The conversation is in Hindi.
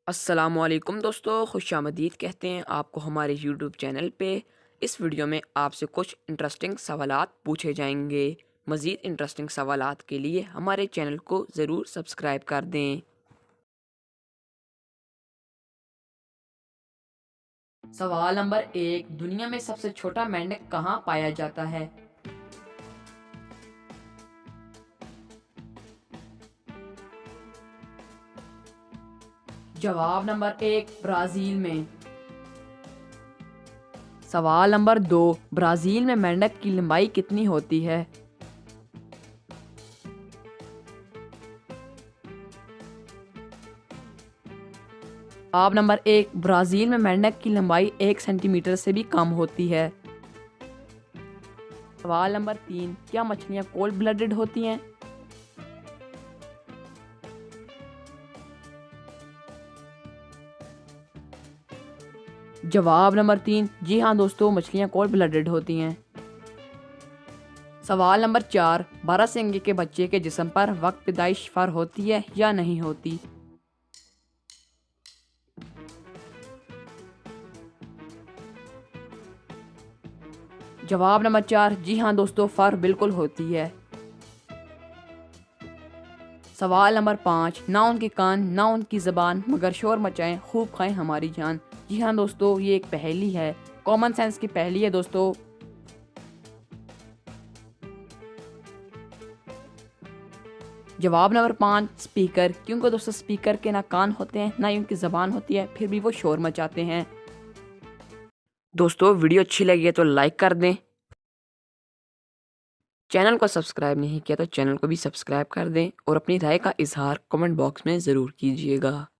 अस्सलामुअलैकुम दोस्तों, खुशामदीद कहते हैं आपको हमारे यूट्यूब चैनल पे। इस वीडियो में आपसे कुछ इंटरेस्टिंग सवालात पूछे जाएंगे। मज़ीद इंटरेस्टिंग सवालात के लिए हमारे चैनल को ज़रूर सब्सक्राइब कर दें। सवाल नंबर 1, दुनिया में सबसे छोटा मेंढक कहाँ पाया जाता है? जवाब नंबर 1, ब्राज़ील में। सवाल नंबर 2, ब्राज़ील में मेंढक की लंबाई कितनी होती है? जवाब नंबर 1, ब्राज़ील में मेंढक की लंबाई 1 सेंटीमीटर से भी कम होती है। सवाल नंबर 3, क्या मछलियाँ कोल्ड ब्लडेड होती हैं? जवाब नंबर 3, जी हाँ दोस्तों, मछलियाँ कोल्ड ब्लडेड होती हैं। सवाल नंबर 4, बारहसिंगे के बच्चे के जिस्म पर वक्त पैदाइश फर होती है या नहीं होती? जवाब नंबर 4, जी हाँ दोस्तों, फर बिल्कुल होती है। सवाल नंबर 5, ना उनके कान ना उनकी ज़बान मगर शोर मचाएं खूब खाएं हमारी जान। जी हाँ दोस्तों, ये एक पहेली है, कॉमन सेंस की पहेली है दोस्तों। जवाब नंबर 5, स्पीकर, क्योंकि दोस्तों स्पीकर के ना कान होते हैं ना ही उनकी ज़बान होती है, फिर भी वो शोर मचाते हैं। दोस्तों वीडियो अच्छी लगी है तो लाइक कर दें। चैनल को सब्सक्राइब नहीं किया तो चैनल को भी सब्सक्राइब कर दें और अपनी राय का इजहार कमेंट बॉक्स में ज़रूर कीजिएगा।